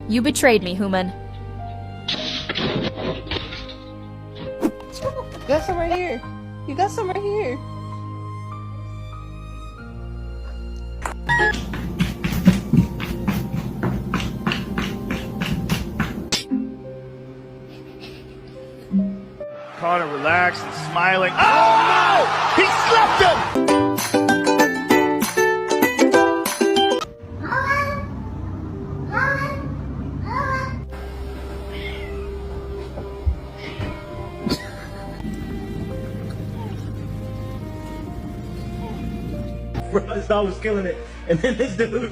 You betrayed me, Human. You got some right here. You got some right here. Connor relaxed and smiling. Oh no! He slept him! Bro, this dog was killing it. And then this dude.